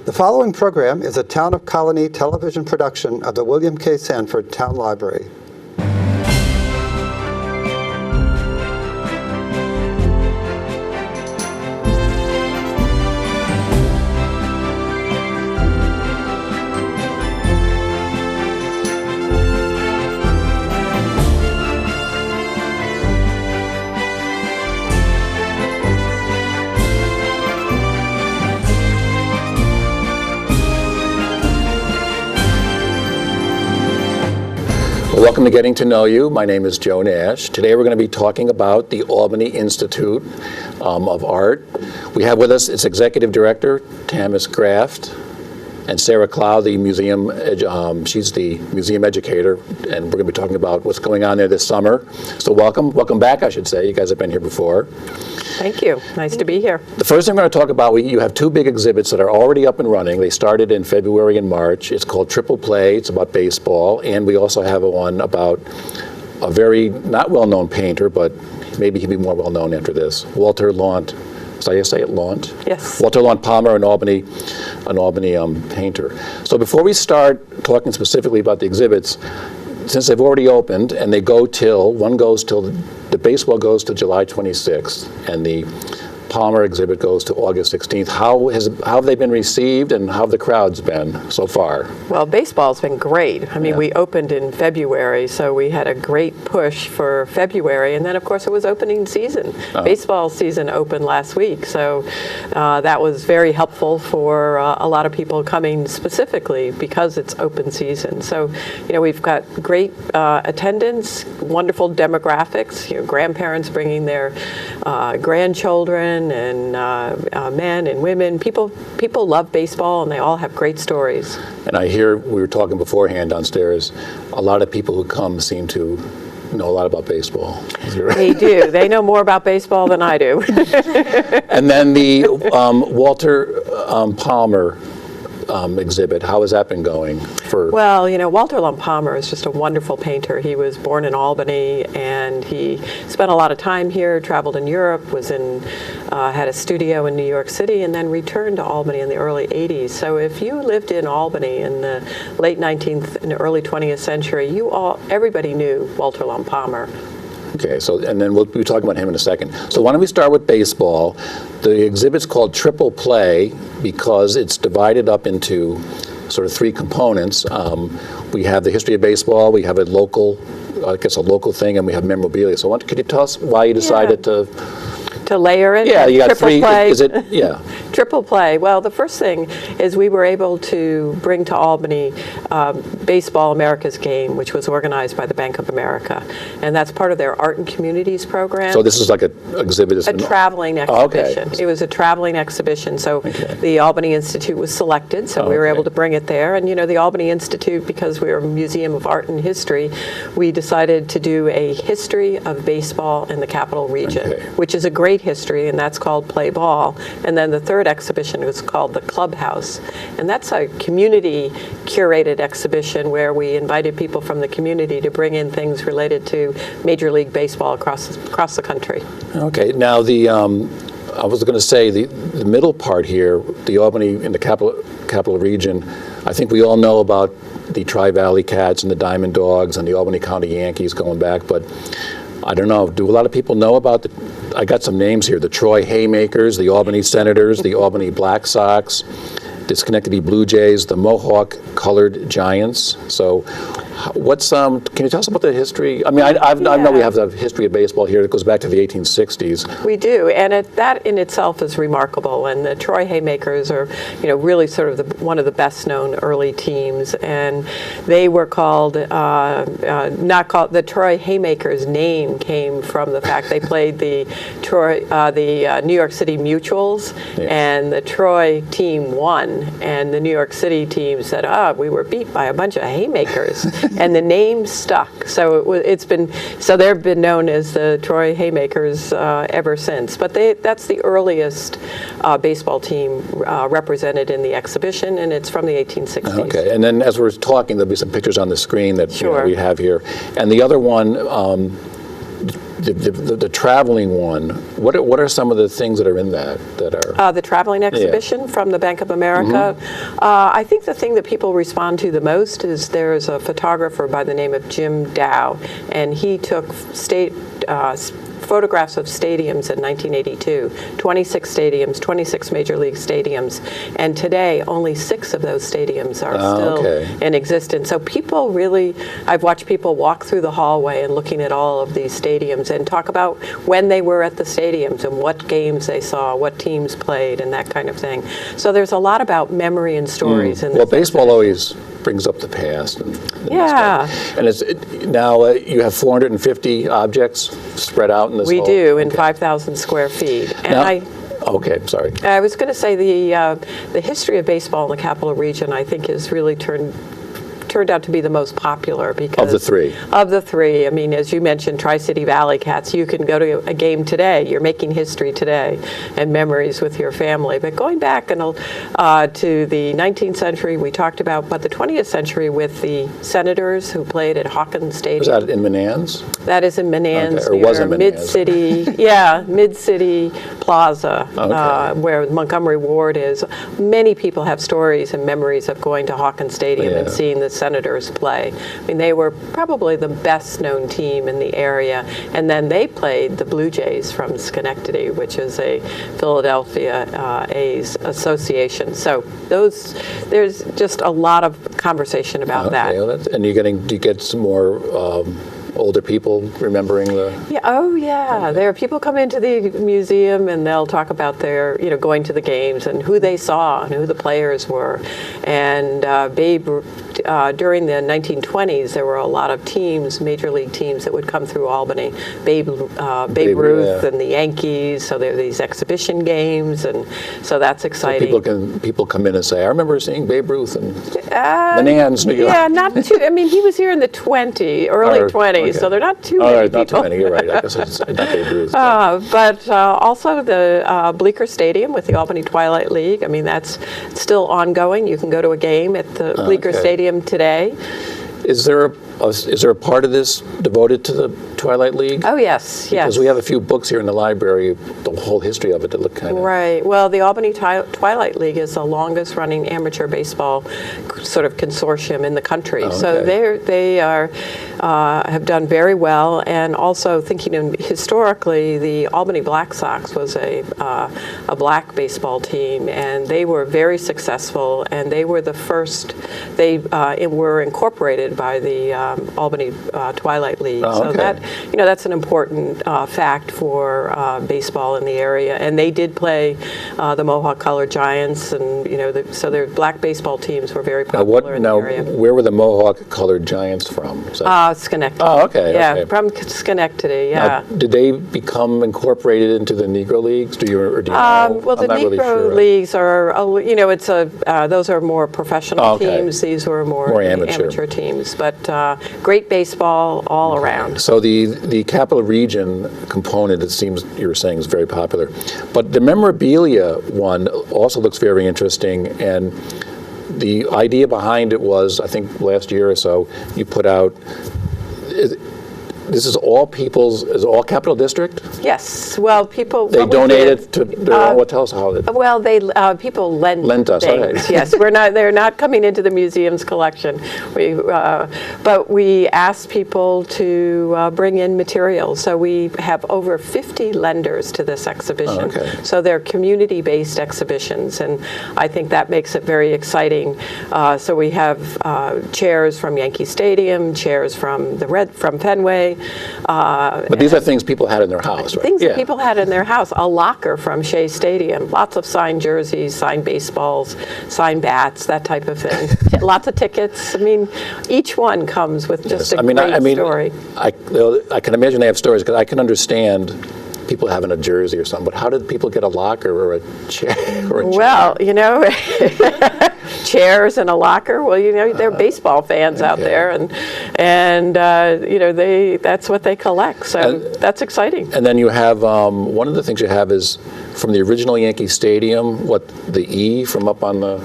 The following program is a Town of Colonie television production of the William K. Sanford Town Library. Welcome to Getting to Know You. My name is Joe Nash. Today we're going to be talking about the Albany Institute of Art. We have with us its Executive Director, Tammis Groft, and Sarah Clowe, the museum, she's the museum educator, and we're going to be talking about what's going on there this summer. So welcome back, I should say. You guys have been here before. Thank you. Nice to be here. The first thing we're going to talk about, you have two big exhibits that are already up and running. They started in February and March. It's called Triple Play. It's about baseball. And we also have one about a very not well-known painter, but maybe he'll be more well-known after this, Walter Lant. So I say it, Lant? Yes. Walter Lant Palmer, an Albany painter. So before we start talking specifically about the exhibits, since they've already opened and they go till, the baseball goes to July 26th and the Palmer exhibit goes to August 16th. How have they been received and how have the crowds been so far? Well, baseball's been great. I mean, we opened in February, so we had a great push for February, and then of course it was opening season. Baseball season opened last week, so that was very helpful for a lot of people coming specifically because it's open season. So, we've got great attendance, wonderful demographics, grandparents bringing their grandchildren, and men and women. People love baseball, and they all have great stories. And I hear, we were talking beforehand downstairs, a lot of people who come seem to know a lot about baseball. They do. They know more about baseball than I do. And then the Walter Palmer exhibit, how has that been going? Well, Walter Lant Palmer is just a wonderful painter. He was born in Albany, and he spent a lot of time here, traveled in Europe, had a studio in New York City, and then returned to Albany in the early 80s. So if you lived in Albany in the late 19th and early 20th century, everybody knew Walter Lant Palmer. Okay, and then we'll be talking about him in a second. So why don't we start with baseball? The exhibit's called Triple Play because it's divided up into sort of three components. We have the history of baseball, we have a local thing, and we have memorabilia. So could you tell us why you decided to layer it? Yeah, you got Triple three. Play. Is it? Yeah. Triple Play. Well, the first thing is we were able to bring to Albany Baseball America's Game, which was organized by the Bank of America, and that's part of their Art and Communities program. So this is like an exhibit. A traveling exhibition. Okay. It was a traveling exhibition. So the Albany Institute was selected, so we were able to bring it there. And the Albany Institute, because we were a museum of art and history, we decided to do a history of baseball in the Capital Region, which is a great history, and that's called Play Ball. And then the third exhibition was called the Clubhouse, and that's a community curated exhibition where we invited people from the community to bring in things related to Major League Baseball across the country. Okay, now I was going to say the middle part here, the Albany in the Capital Region, I think we all know about the Tri-Valley Cats and the Diamond Dogs and the Albany County Yankees going back, but I don't know, do a lot of people know about I got some names here, the Troy Haymakers, the Albany Senators, the Albany Black Sox, the Schenectady Blue Jays, the Mohawk Colored Giants. So can you tell us about the history? I mean, I know we have the history of baseball here that goes back to the 1860s. We do, and that in itself is remarkable. And the Troy Haymakers are, really sort of one of the best known early teams. And they were called, the Troy Haymakers name came from the fact they played the New York City Mutuals, and the Troy team won, and the New York City team said, we were beat by a bunch of haymakers. And the name stuck, so they've been known as the Troy Haymakers ever since. But that's the earliest baseball team represented in the exhibition, and it's from the 1860s. Okay, and then as we're talking, there'll be some pictures on the screen that we have here. And the other one, the traveling one, what are some of the things that are in that are? The traveling exhibition from the Bank of America. I think the thing that people respond to the most is there's a photographer by the name of Jim Dow, and he took photographs of stadiums in 1982, 26 stadiums, 26 major league stadiums, and today only 6 of those stadiums are still in existence. So people really, I've watched people walk through the hallway and looking at all of these stadiums and talk about when they were at the stadiums and what games they saw, what teams played, and that kind of thing. So there's a lot about memory and stories in this. Well, baseball always brings up the past. And now you have 450 objects spread out in this We hall? do, in 5,000 square feet. And now, okay, sorry. I was going to say the history of baseball in the Capital Region, I think, has really turned out to be the most popular because of the three. Of the three, I mean, as you mentioned, Tri-City Valley Cats. You can go to a game today. You're making history today, and memories with your family. But going back to the 19th century, we talked about, but the 20th century with the Senators who played at Hawkins Stadium. Was that in Menands? That is in Menands, or was it Menands? Mid-City, Mid-City Plaza, where Montgomery Ward is. Many people have stories and memories of going to Hawkins Stadium and seeing the Senators play. I mean, they were probably the best known team in the area, and then they played the Blue Jays from Schenectady, which is a Philadelphia A's association. So there's just a lot of conversation about that. And do you get some more older people remembering the... There are people come into the museum and they'll talk about their, going to the games and who they saw and who the players were. And during the 1920s, there were a lot of teams, major league teams, that would come through Albany. Babe Ruth and the Yankees. So there are these exhibition games, and so that's exciting. So people come in and say, I remember seeing Babe Ruth in Menands, New York. Yeah, not too. I mean, he was here in the early 20s, so they're not too many people. Not too many. You're right. I guess it's not Babe Ruth. But also the Bleecker Stadium with the Albany Twilight League. I mean, that's still ongoing. You can go to a game at the Bleecker Stadium today. Is there a part of this devoted to the Twilight League? Oh, yes. Because we have a few books here in the library, the whole history of it that look kind of... Right. Well, the Albany Twilight League is the longest running amateur baseball sort of consortium in the country. So they have done very well. And also thinking historically, the Albany Black Sox was a black baseball team, and they were very successful, and they were the first, they were incorporated by the Albany Twilight League. So that's an important fact for baseball in the area. And they did play the Mohawk Colored Giants, and so their black baseball teams were very popular in the area. Where were the Mohawk Colored Giants from? Schenectady. Oh, okay. Yeah, from Schenectady. Yeah. Now, did they become incorporated into the Negro Leagues? Do you know? Well, the Negro Leagues are, those are more professional teams. These were more amateur teams. But great baseball all around. So the Capital Region component, it seems you were saying, is very popular. But the Memorabilia one also looks very interesting, and the idea behind it was, I think last year or so, you put out, this is all Capital District? Yes. Well, people... They donated to... tell us how... Well, people lent us, things. Yes, they're not coming into the museum's collection. But we asked people to bring in materials. So we have over 50 lenders to this exhibition. So they're community-based exhibitions, and I think that makes it very exciting. So we have chairs from Yankee Stadium, chairs from Fenway. But these are things people had in their house, right? Things that people had in their house. A locker from Shea Stadium. Lots of signed jerseys, signed baseballs, signed bats, that type of thing. Lots of tickets. I mean, each one comes with just a great story. I can imagine they have stories, because I can understand people having a jersey or something, but how did people get a locker or a chair? Well, chairs and a locker. Well, they're baseball fans out there, and that's what they collect. So that's exciting. And then you have one of the things you have is from the original Yankee Stadium. The E from up on the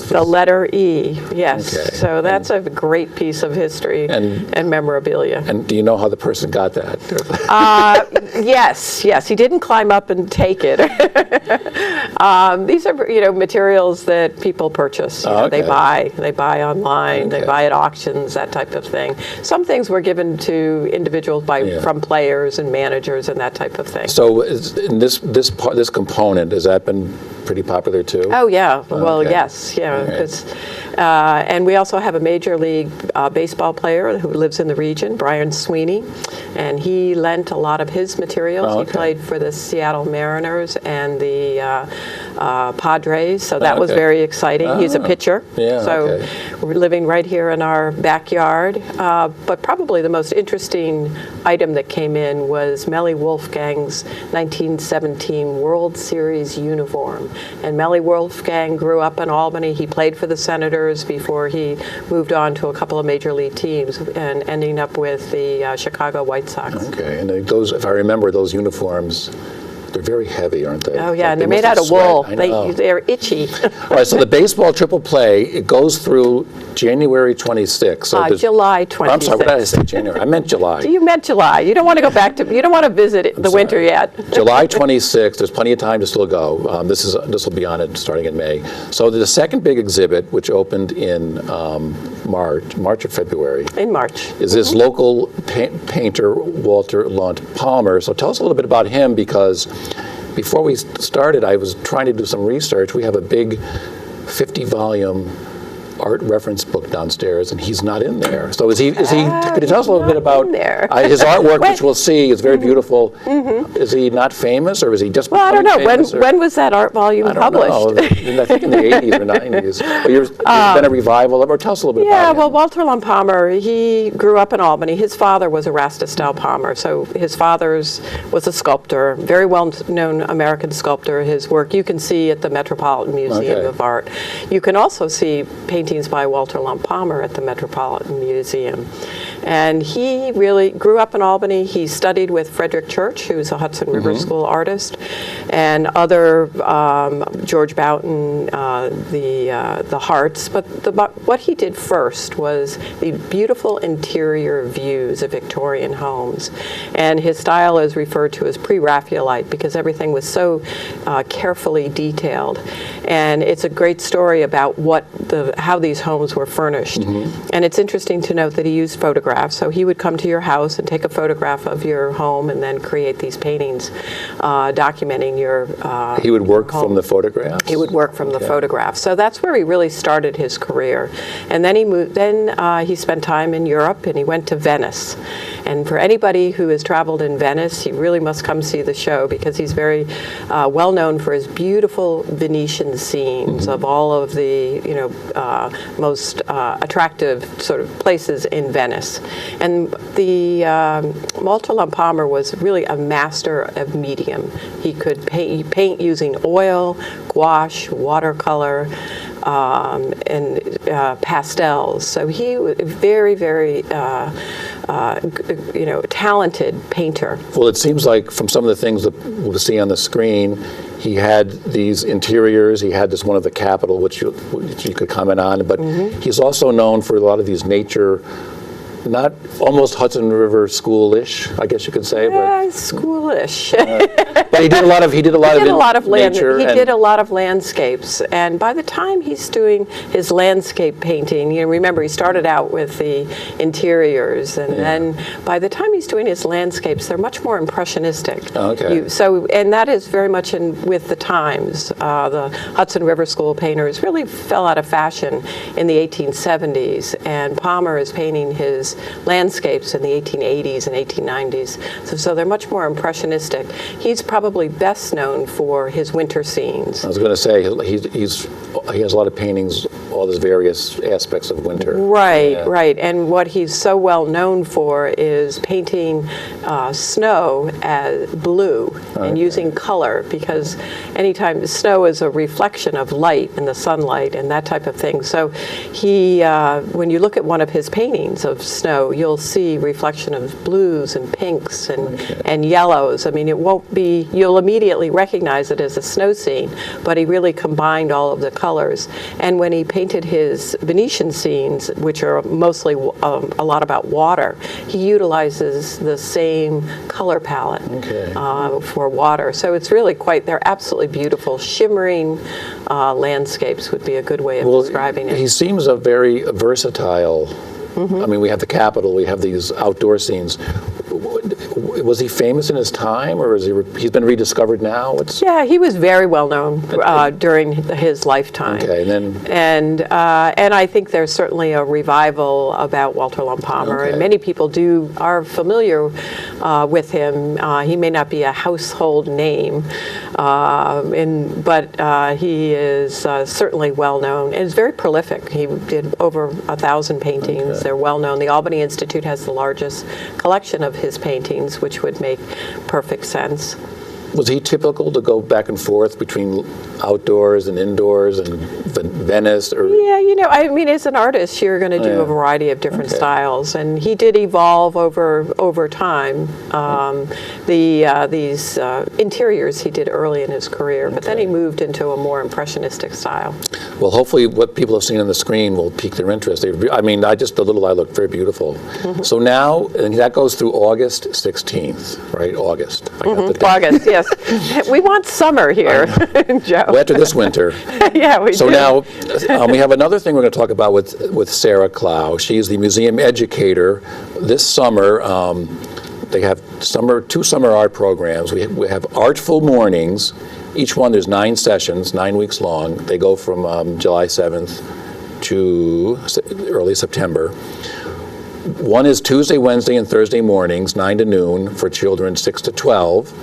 the letter E. Yes. So that's a great piece of history and memorabilia. And do you know how the person got that? Yes. He didn't climb up and take it. These are, materials that people purchase. They buy online, they buy at auctions, that type of thing. Some things were given to individuals from players and managers and that type of thing. So this component, has that been pretty popular too? Oh yeah, well Okay. yes, yeah. Right. And we also have a Major League Baseball player who lives in the region, Brian Sweeney, and he lent a lot of his materials. Oh, okay. He played for the Seattle Mariners and the Padres, so that was very exciting. He's a pitcher, so we're living right here in our backyard. But probably the most interesting item that came in was Melly Wolfgang's 1917 World Series uniform. And Melly Wolfgang grew up in Albany. He played for the Senators before he moved on to a couple of major league teams and ending up with the Chicago White Sox. Okay, and those, if I remember, those uniforms, they're very heavy, aren't they? Oh, yeah, Like and they're must made have out of sweat. wool. I know. They're itchy. All right, so the baseball triple play, it goes through January 26th. So July 26th. I'm sorry, what did I say? January. I meant July. You meant July. You don't want to go back to, you don't want to visit the winter sorry. yet. July 26th, there's plenty of time to still go. This will be on it starting in May. So the second big exhibit, which opened in March or February, In March. is this local painter, Walter Lunt Palmer. So tell us a little bit about him, because before we started, I was trying to do some research. We have a big 50-volume art reference book downstairs, and he's not in there. So could you tell us a little bit about his artwork, which we'll see is very beautiful. Is he not famous, or is he just Well, I don't know. famous, When was that art volume published? I don't know. I think in the 80s or 90s. There's been a revival of, or tell us a little bit about him. Yeah, well, Walter Lunt Palmer, he grew up in Albany. His father was Erastus Dow Palmer, so his father was a sculptor, very well-known American sculptor. His work you can see at the Metropolitan Museum of Art. You can also see paintings by Walter Lunt Palmer at the Metropolitan Museum. And he really grew up in Albany. He studied with Frederick Church, who's a Hudson River School artist, and other George Boughton, the Harts. But what he did first was the beautiful interior views of Victorian homes. And his style is referred to as pre-Raphaelite because everything was so carefully detailed. And it's a great story about how these homes were furnished. And it's interesting to note that he used photographs. So he would come to your house and take a photograph of your home and then create these paintings documenting your He would work home. from the photographs? He would work from the photographs. So that's where he really started his career. And then he moved. Then he spent time in Europe, and he went to Venice. And for anybody who has traveled in Venice, you really must come see the show, because he's very well known for his beautiful Venetian scenes of all of the most attractive sort of places in Venice. And the Walter Lunt Palmer was really a master of medium. He could paint using oil, gouache, watercolor, and pastels. So he was a very, very talented painter. Well, it seems like from some of the things that we'll see on the screen, he had these interiors. He had this one of the Capitol, which you could comment on. But he's also known for a lot of these nature, not almost Hudson River schoolish, I guess you could say, but schoolish. but he did a lot of nature. He did a lot of landscapes, and by the time he's doing his landscape painting, remember he started out with the interiors, and then by the time he's doing his landscapes, they're much more impressionistic. Okay. And that is very much with the times. The Hudson River School painters really fell out of fashion in the 1870s, and Palmer is painting his landscapes in the 1880s and 1890s. So they're much more impressionistic. He's probably best known for his winter scenes. I was going to say, he has a lot of paintings, all these various aspects of winter. Right, right. And what he's so well known for is painting snow as blue and using color, because anytime snow is a reflection of light and the sunlight and that type of thing. So he, when you look at one of his paintings of snow, you'll see reflection of blues and pinks and yellows. I mean, it won't be, you'll immediately recognize it as a snow scene, but he really combined all of the colors. And when he painted his Venetian scenes, which are mostly a lot about water, he utilizes the same color palette for water. So it's really quite, they're absolutely beautiful, shimmering landscapes would be a good way of describing it. He seems a very versatile. I mean, we have the Capitol, we have these outdoor scenes. Was he famous in his time, or he's been rediscovered now? Yeah, he was very well known during his lifetime. Okay, and I think there's certainly a revival about Walter Lum Palmer, and many people are familiar with him. He may not be a household name, but he is certainly well known and is very prolific. He did over 1,000 paintings. They're well known. The Albany Institute has the largest collection of his paintings, which would make perfect sense. Was he typical to go back and forth between outdoors and indoors and Venice? Or? Yeah, I mean, as an artist, you're going to do a variety of different styles, and he did evolve over time. These interiors he did early in his career, but then he moved into a more impressionistic style. Well, hopefully what people have seen on the screen will pique their interest. I mean, the little eye looked very beautiful. So now, and that goes through August 16th, right? August. August, yes. We want summer here, Joe. Well, after this winter. Yeah, we do. So now, we have another thing we're going to talk about with Sarah Clowe. She's the museum educator. This summer, they have two summer art programs. We have Artful Mornings. Each one, there's 9 sessions, 9 weeks long. They go from July 7th to early September. One is Tuesday, Wednesday, and Thursday mornings, 9 to noon, for children 6 to 12.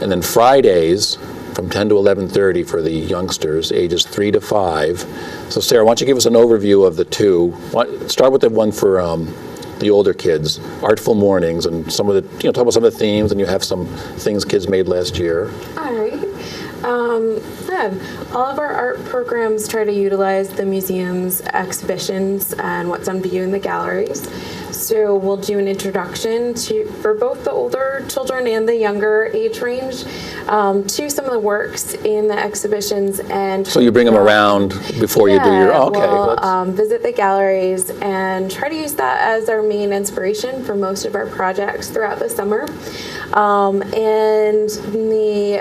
And then Fridays from 10 to 11:30 for the youngsters, ages 3 to 5. So Sarah, why don't you give us an overview of the two? Start with the one for the older kids, Artful Mornings, and some of the, talk about some of the themes, and you have some things kids made last year. All right. All of our art programs try to utilize the museum's exhibitions and what's on view in the galleries. So we'll do an introduction for both the older children and the younger age range to some of the works in the exhibitions. And so you bring them around before you do your, we'll visit the galleries and try to use that as our main inspiration for most of our projects throughout the summer. And the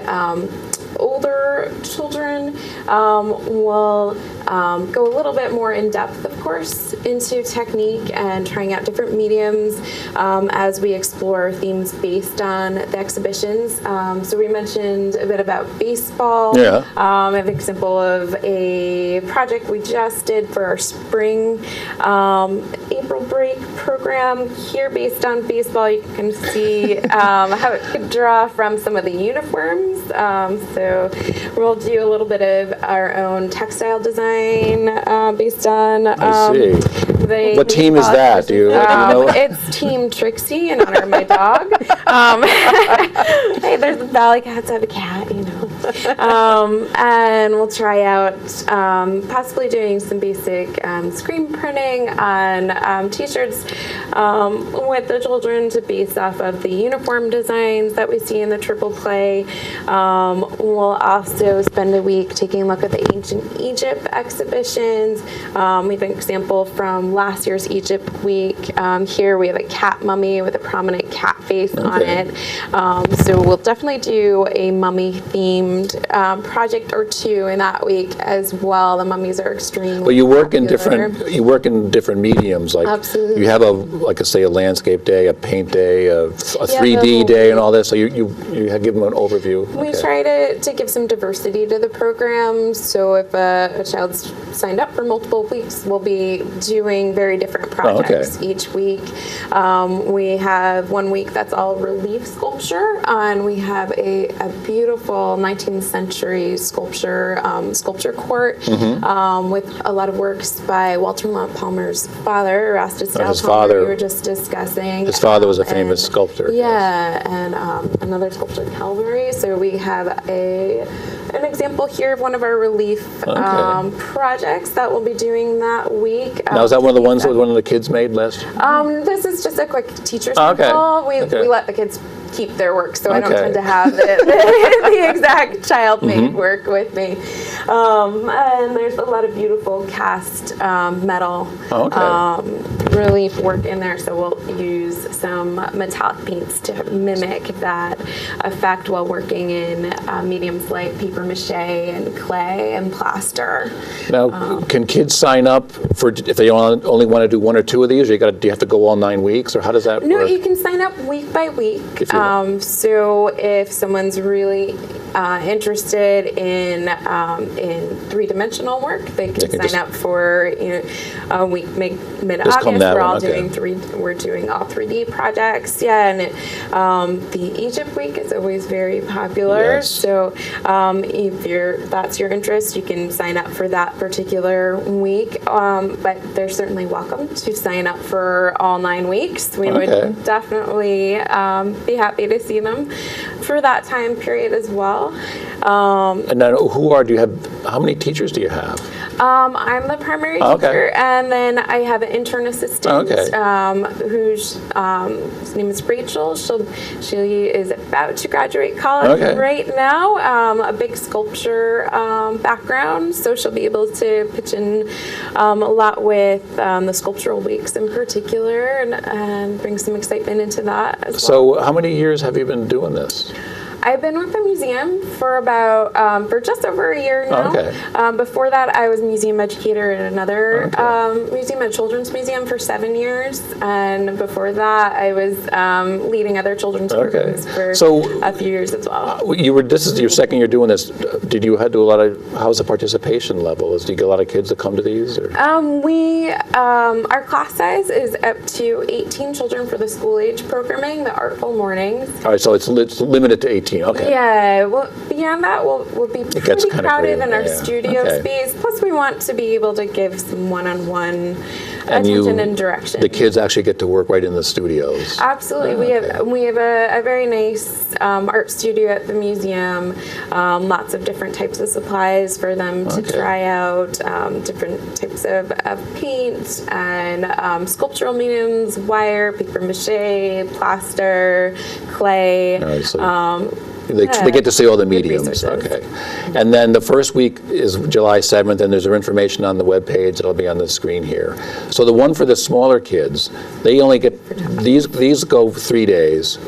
older children will go a little bit more in depth, of course, into technique and trying out different mediums as we explore themes based on the exhibitions. So we mentioned a bit about baseball. Yeah. An example of a project we just did for our spring April break program here based on baseball. You can see how it could draw from some of the uniforms. So we'll do a little bit of our own textile design based on I see. What team is that? Do you know? It's Team Trixie in honor of my dog. Hey, there's the Valley Cats have a cat, and we'll try out possibly doing some basic screen printing on t-shirts with the children to base off of the uniform designs that we see in the triple play. We'll also spend a week taking a look at the ancient Egypt exhibitions. We have an example from last year's Egypt week. Here we have a cat mummy with a prominent cat face on it. So we'll definitely do a mummy-themed project or two in that week as well. The mummies are extremely Well, you work in different mediums. Like Absolutely. You have a landscape day, a paint day, a 3D day, and all this. So you give them an overview. We try to give some diversity to the program. So if a child's signed up for multiple weeks, we'll be doing very different projects each week. We have 1 week that's all relief sculpture, and we have a beautiful 19th century sculpture court with a lot of works by Walter Lum Palmer's father, Erastus Palmer, we were just discussing. His father was a famous sculptor. Yeah, and another sculptor, Calvary. So we have a an example here of one of our relief projects that we'll be doing that week. Now, is that one of the ones that one of the kids made last year? This is just a quick teacher Okay. sample. We let the kids keep their work, so I don't tend to have the exact child-made work with me. And there's a lot of beautiful cast metal relief work in there, so we'll use some metallic paints to mimic that effect while working in mediums like paper mache and clay and plaster. Now, can kids sign up for if they only want to do one or two of these? Or do you have to go all 9 weeks, or how does that work? No, you can sign up week by week. So if someone's really interested in three-dimensional work, they can sign up for a week mid-August. We're doing all 3D projects. Yeah, and the Egypt week is always very popular. Yes. So if that's your interest, you can sign up for that particular week. But they're certainly welcome to sign up for all 9 weeks. We would definitely be happy to see them for that time period as well. And then how many teachers do you have? I'm the primary teacher, and then I have an intern assistant whose name is Rachel. She is about to graduate college right now, a big sculpture background, so she'll be able to pitch in a lot with the sculptural weeks in particular and bring some excitement into that as well. So how many years have you been doing this? I've been with the museum for for just over a year now. Before that, I was museum educator at another museum, a children's museum, for 7 years. And before that, I was leading other children's programs for a few years as well. This is your second year doing this. Did you do a lot of, how's the participation level? Do you get a lot of kids that come to these? Or? Our class size is up to 18 children for the school age programming, the Artful Mornings. All right, so it's limited to 18. Okay. Yeah, well, beyond that, we'll be pretty crowded in our studio space. Plus, we want to be able to give some one-on-one attention and direction. The kids actually get to work right in the studios. Absolutely. We have a very nice art studio at the museum. Lots of different types of supplies for them to try out. Different types of paint and sculptural mediums, wire, paper mache, plaster, clay. All right, they get to see all the mediums. Okay. And then the first week is July 7th, and there's information on the webpage that'll be on the screen here. So the one for the smaller kids, they only get, these go 3 days.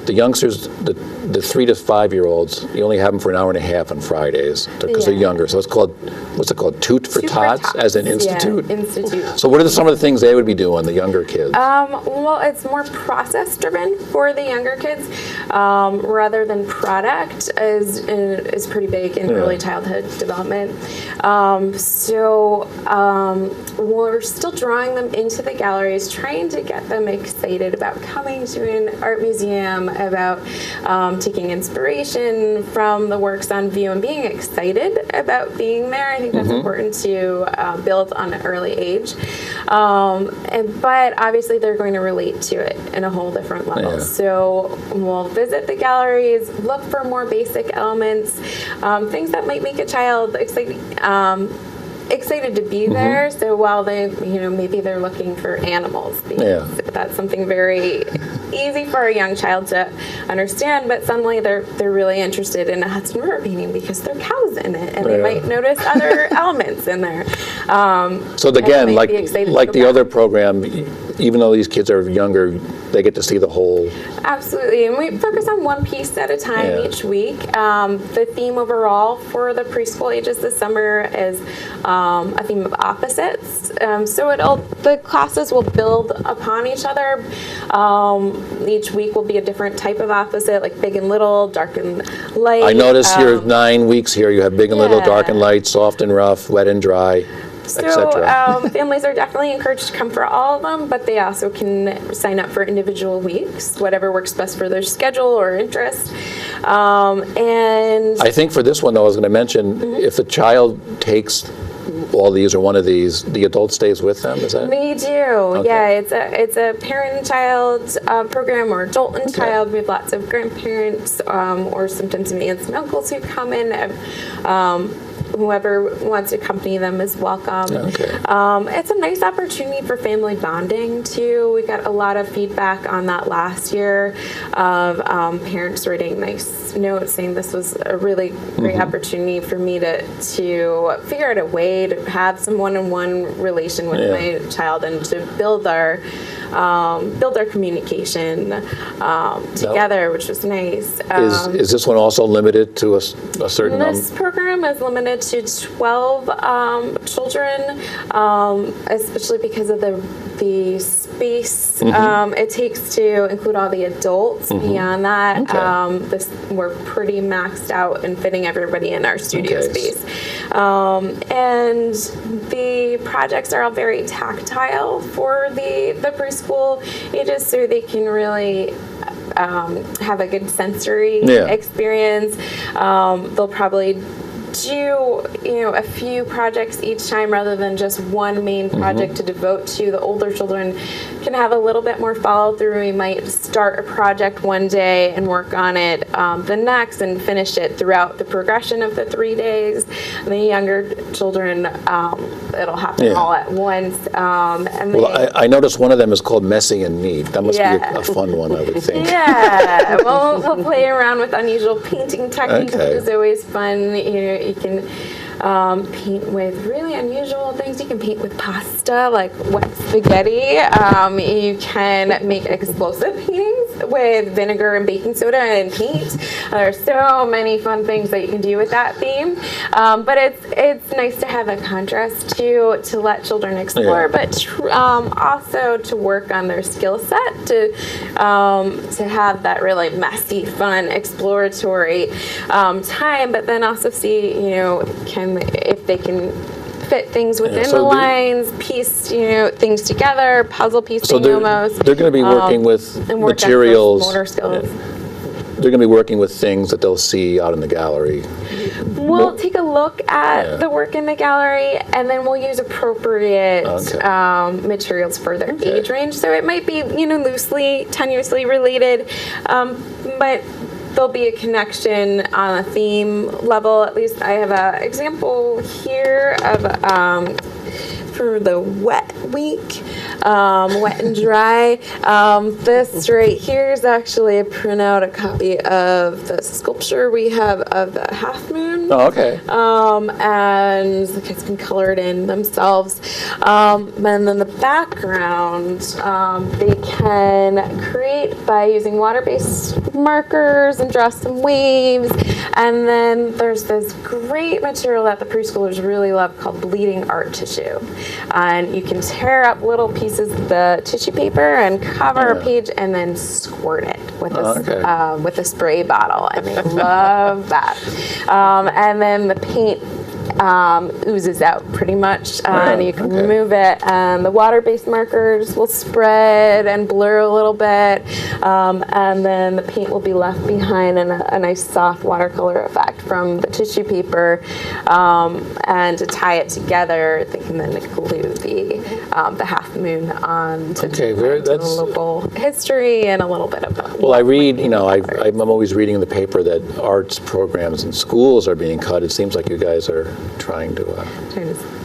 The youngsters, the 3 to 5 year olds, you only have them for an hour and a half on Fridays because they're younger. So it's called, what's it called? Toot for Tots as an institute? Yeah, institute. So what are some of the things they would be doing, the younger kids? Well, it's more process driven for the younger kids rather than product is pretty big in early childhood development. We're still drawing them into the galleries, trying to get them excited about coming to an art museum, about taking inspiration from the works on view and being excited about being there. I think that's important to build on an early age. But obviously they're going to relate to it in a whole different level. Yeah. So we'll visit the galleries, look for more basic elements, things that might make a child excited to be there. So while they, maybe they're looking for animals, because that's something very easy for a young child to understand, but suddenly they're really interested in a Hudson River painting because there are cows in it, and they might notice other elements in there. So again, like the other program, even though these kids are younger, they get to see the whole. Absolutely, and we focus on one piece at a time each week. The theme overall for the preschool ages this summer is a theme of opposites. So the classes will build upon each other. Each week will be a different type of opposite, like big and little, dark and light. I notice your 9 weeks here, you have big and little, dark and light, soft and rough, wet and dry. So families are definitely encouraged to come for all of them, but they also can sign up for individual weeks, whatever works best for their schedule or interest. And I think for this one, though, I was going to mention, if the child takes all these or one of these, the adult stays with them, is that? We do, Okay. yeah. It's a parent and child program, or adult and child. We have lots of grandparents, or sometimes some aunts and uncles who come in. Whoever wants to accompany them is welcome. Okay. It's a nice opportunity for family bonding too. We got a lot of feedback on that last year of parents writing nice notes saying this was a really great opportunity for me to figure out a way to have some one-on-one relation with my child and to build our communication together, which was nice. Is this one also limited to a certain number? This program is limited to 12 children, especially because of the space it takes to include all the adults. Beyond that, we're pretty maxed out in fitting everybody in our studio space. And the projects are all very tactile for the preschool ages, so they can really have a good sensory experience. They'll probably do a few projects each time rather than just one main project to devote to. The older children can have a little bit more follow through. We might start a project one day and work on it the next and finish it throughout the progression of the 3 days. And the younger children, it'll happen all at once. I noticed one of them is called Messy and Neat. That must be a fun one, I would think. Yeah, we'll play around with unusual painting techniques, which is always fun. You can paint with really unusual things. You can paint with pasta, like wet spaghetti. You can make explosive paintings with vinegar and baking soda and paint. There are so many fun things that you can do with that theme. But it's nice to have a contrast to let children explore, but also to work on their skill set, to have that really messy, fun, exploratory time, but then also see, if they can fit things within the lines, piece things together, puzzle piecing almost. They're going to be working with materials. Motor skills. They're going to be working with things that they'll see out in the gallery. We'll take a look at the work in the gallery, and then we'll use appropriate materials for their age range. So it might be, loosely, tenuously related, but there'll be a connection on a theme level. At least I have an example here of for the wet week, wet and dry. This right here is actually a printout, a copy of the sculpture we have of the half moon. Oh, okay. And the kids can color it in themselves. And then the background, they can create by using water-based markers and draw some waves. And then there's this great material that the preschoolers really love called bleeding art tissue. And you can tear up little pieces of the tissue paper and cover a page and then squirt it with a spray bottle. And they love that. And then the paint oozes out pretty much, and you can remove it. And the water-based markers will spread and blur a little bit, and then the paint will be left behind in a nice soft watercolor effect from the tissue paper. And to tie it together, they can then glue the half moon on to the local history and a little bit of. Well, I read, I'm always reading in the paper that arts programs in schools are being cut. It seems like you guys are trying to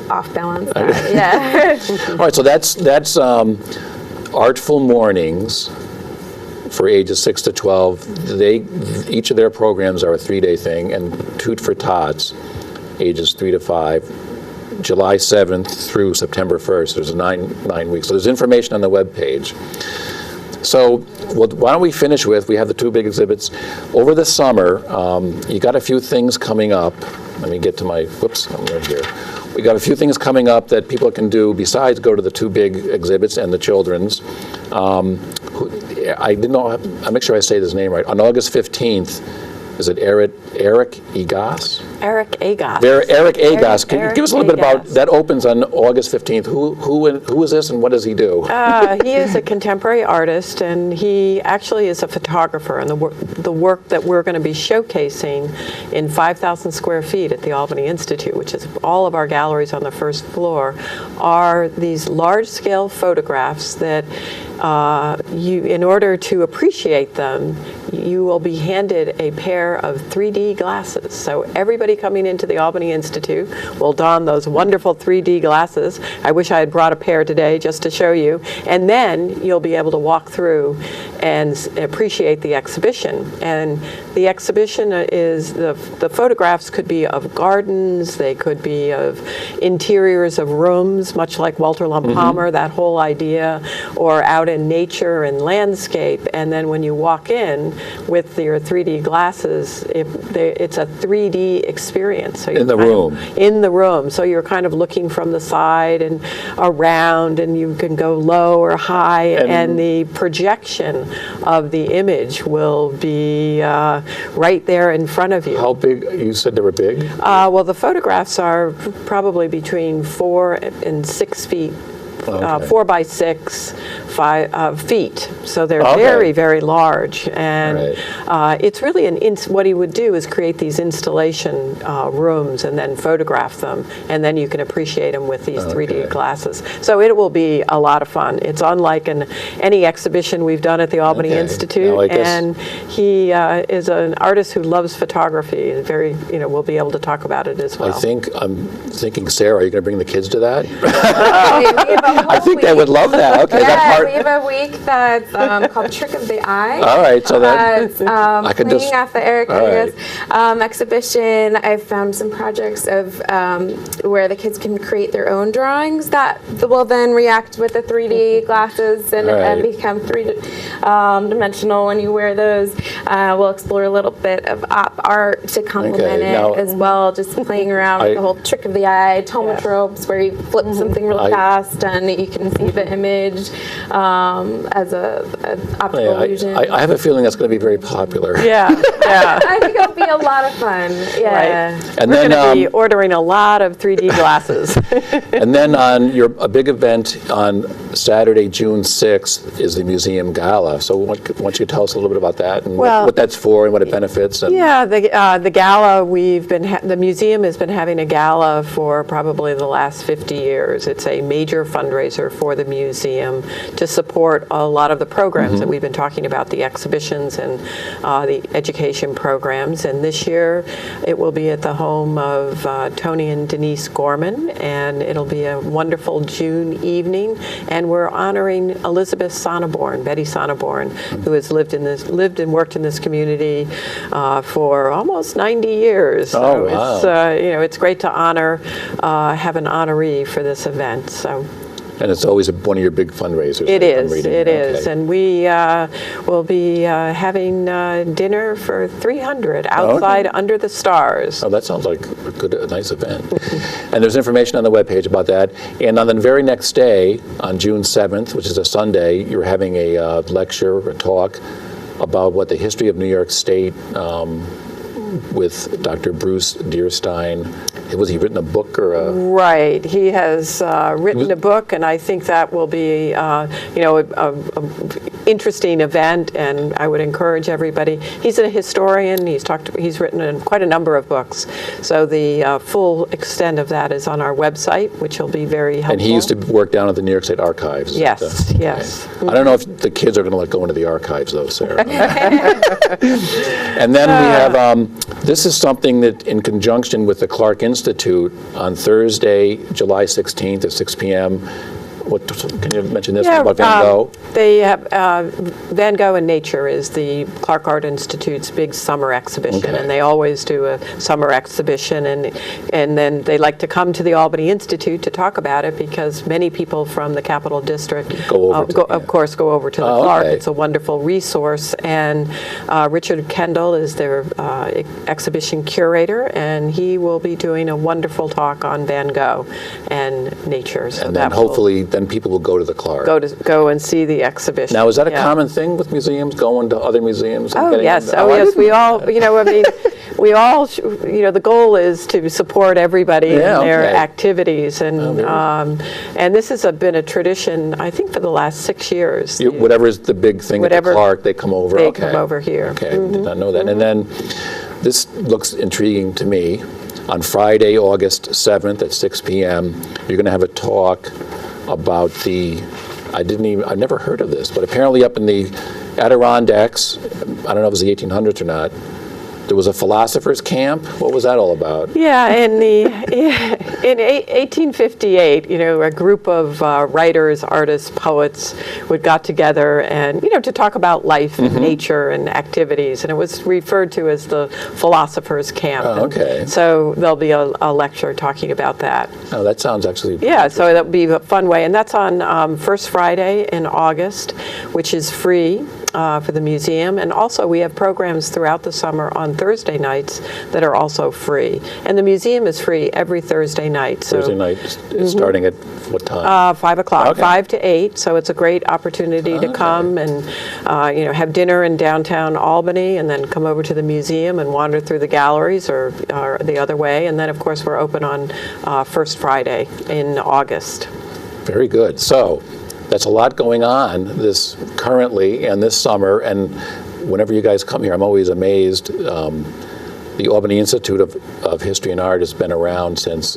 off balance that. All right, so that's Artful Mornings for ages 6 to 12. Each of their programs are a 3-day thing, and Toot for Tots, ages 3 to 5, July 7th through September 1st. There's 9 weeks. So there's information on the webpage. So why don't we finish with, we have the 2 big exhibits. Over the summer, you got a few things coming up. Let me get to my, I'm right here. We got a few things coming up that people can do besides go to the 2 big exhibits and the children's. I didn't know, I'll make sure I say this name right. On August 15th, is it Eric Egas? Eric Agos. Eric Agos. Can you Eric give us a little bit about, Agos. that opens on August 15th. Who is this and what does he do? He is a contemporary artist, and he actually is a photographer. And the work that we're going to be showcasing in 5,000 square feet at the Albany Institute, which is all of our galleries on the first floor, are these large-scale photographs that in order to appreciate them, you will be handed a pair of 3D glasses. So everybody coming into the Albany Institute will don those wonderful 3D glasses. I wish I had brought a pair today just to show you. And then you'll be able to walk through and appreciate the exhibition. And the exhibition is, the photographs could be of gardens, they could be of interiors of rooms, much like Walter Palmer, that whole idea, or out in nature and landscape. And then when you walk in with your 3D glasses, it's a 3D experience. So In the room. In the room. So you're kind of looking from the side and around, and you can go low or high, and the projection of the image will be right there in front of you. How big? You said they were big? Well, the photographs are probably between 4 and 6 feet. Okay. 4 by 6 feet, so they're Okay. very, very large, and Right. it's really what he would do is create these installation rooms and then photograph them, and then you can appreciate them with these 3D glasses. So it will be a lot of fun. It's unlike any exhibition we've done at the Albany Okay. Institute, Now, I guess- and he is an artist who loves photography. Very, we'll be able to talk about it as well. I'm thinking, Sarah, are you going to bring the kids to that? I think they would love that. Okay, is that Yeah, part? we have a week that's called Trick of the Eye. All right, so that That's I could playing just- off the Eric all right. Agos exhibition. I've found some projects of where the kids can create their own drawings that will then react with the 3D glasses and Right. become three-dimensional when you wear those. We'll explore a little bit of op art to complement Okay, now- it as well, just playing around with the whole Trick of the Eye, tomatropes, where you flip something real fast and you can see the image as an optical illusion. I have a feeling that's going to be very popular. Yeah, yeah. I think it'll be a lot of fun. Yeah. Right. And We're then, going to be ordering a lot of 3D glasses. And then on a big event on Saturday, June 6th, is the museum gala. So why don't you tell us a little bit about that and Well, what that's for and what it benefits? And Yeah, the gala, the museum has been having a gala for probably the last 50 years. It's a major fundraiser for the museum to support a lot of the programs that we've been talking about, the exhibitions and the education programs. And this year it will be at the home of Tony and Denise Gorman, and it'll be a wonderful June evening. And we're honoring Elizabeth Sonneborn, Betty Sonneborn, who has lived and worked in this community for almost 90 years. So Oh, wow. it's great to have an honoree for this event. So. And it's always one of your big fundraisers. It I'm is, reading. it is. Okay. And we will be having dinner for 300 outside under the stars. Oh, that sounds like a nice event. And there's information on the webpage about that. And on the very next day, on June 7th, which is a Sunday, you're having a lecture, a talk about what the history of New York State with Dr. Bruce Dearstein. Was he written a book or a... Right. He has written a book, and I think that will be, a interesting event, and I would encourage everybody. He's a historian. He's written quite a number of books. So the full extent of that is on our website, which will be very helpful. And he used to work down at the New York State Archives. Yes, yes. I don't know if the kids are going to let go into the archives, though, Sarah. And then we have, this is something that in conjunction with the Clark Institute on Thursday, July 16th at 6 p.m., can you mention this about Van Gogh? They have Van Gogh and Nature is the Clark Art Institute's big summer exhibition, Okay. and they always do a summer exhibition, and then they like to come to the Albany Institute to talk about it because many people from the Capital District Go over to the Oh, Clark. okay. It's a wonderful resource, and Richard Kendall is their exhibition curator, and he will be doing a wonderful talk on Van Gogh and nature. So And then that will- hopefully then people will go to the Clark. Go and see the exhibition. Now, is that a Yeah. common thing with museums, going to other museums? And Oh, getting yes. into- Oh, I yes. didn't- We all, I mean, we all, the goal is to support everybody Yeah, in their okay. activities. And this has been a tradition, I think, for the last 6 years. Whatever is the big thing at Whatever- the Clark, they come over. They Okay. come over here. Okay, I did not know that. And then this looks intriguing to me. On Friday, August 7th at 6 p.m., you're going to have a talk about I've never heard of this, but apparently up in the Adirondacks, I don't know if it was the 1800s or not, there was a Philosophers Camp. What was that all about? Yeah, in 1858, a group of writers, artists, poets got together and, to talk about life and nature and activities, and it was referred to as the Philosophers Camp. Oh, okay. And so there'll be a lecture talking about that. Oh, that sounds actually... Yeah, so that'll be a fun way, and that's on first Friday in August, which is free for the museum, and also we have programs throughout the summer on Thursday nights that are also free, and the museum is free every Thursday night. So Thursday night is starting at what time? 5 o'clock, Okay. 5 to 8. So it's a great opportunity to come and have dinner in downtown Albany, and then come over to the museum and wander through the galleries or the other way. And then, of course, we're open on first Friday in August. Very good. So that's a lot going on this currently and this summer, and whenever you guys come here, I'm always amazed. The Albany Institute of History and Art has been around since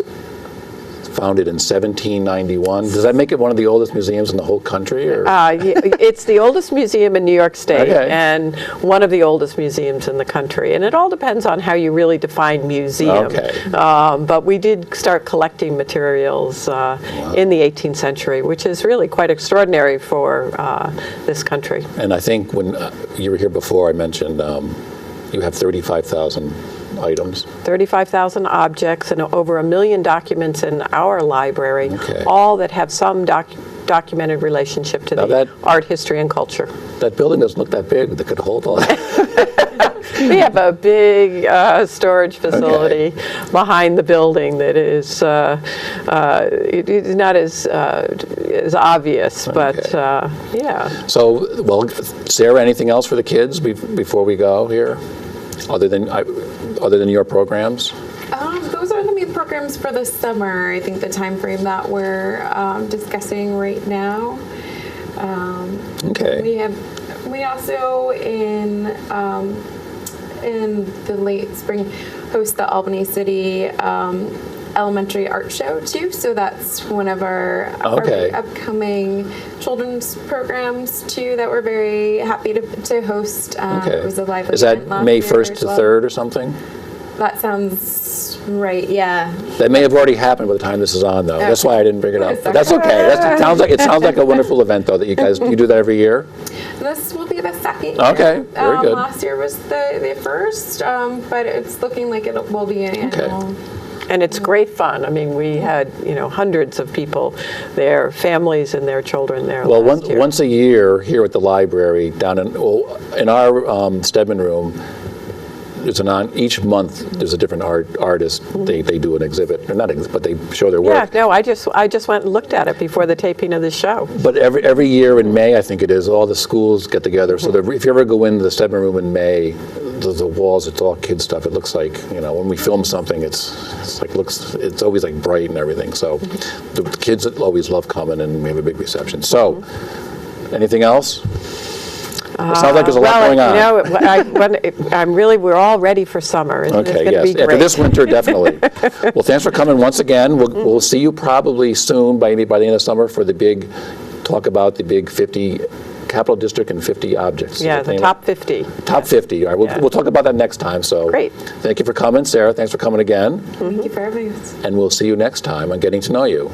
founded in 1791. Does that make it one of the oldest museums in the whole country? Or? It's the oldest museum in New York State, Okay. and one of the oldest museums in the country. And it all depends on how you really define museum. Okay. But we did start collecting materials in the 18th century, which is really quite extraordinary for this country. And I think when you were here before, I mentioned you have 35,000 items. 35,000 objects and over 1 million documents in our library, Okay. all that have some documented relationship to Now the that- art, history, and culture. That building doesn't look that big that could hold all that. We have a big storage facility behind the building that is it is not as obvious, but yeah. So, well, Sarah, anything else for the kids before we go here, other than your programs? Those are the main programs for the summer. I think the time frame that we're discussing right now. Okay. We also in the late spring host the Albany City Elementary Art Show too. So that's one of our upcoming children's programs too that we're very happy to host. Okay. It was a lively Is that event last May year 1st as to well. 3rd or something? That sounds right. Yeah. That may have already happened by the time this is on, though. That's why I didn't bring it up. But that's Okay. okay. It sounds like a wonderful event, though, that you do that every year. This will be the second year. Okay, very good. Last year was the first, but it's looking like it will be an annual. And it's great fun. I mean, we had hundreds of people, their families and their children there. Well, last year. once a year here at the library, down in our Stedman room, each month there's a different artist. They do an exhibit, or not exhibit, but they show their work. Yeah, no, I just went and looked at it before the taping of the show. But every year in May, I think it is, all the schools get together. So if you ever go into the Stedman room in May, the walls, it's all kid stuff. It looks like, when we film something, it's always like bright and everything. So the kids always love coming, and we have a big reception. So, anything else? It sounds like there's a lot going on. We're all ready for summer. It's Okay, gonna yes. be great. After this winter, definitely. Well, thanks for coming once again. We'll see you probably soon, by the end of summer, for the big talk about the big 50 Capital District and 50 objects. Yeah, the top 50. Top 50. All right, we'll talk about that next time. So Great. Thank you for coming, Sarah. Thanks for coming again. Thank you for having us. And we'll see you next time on Getting to Know You.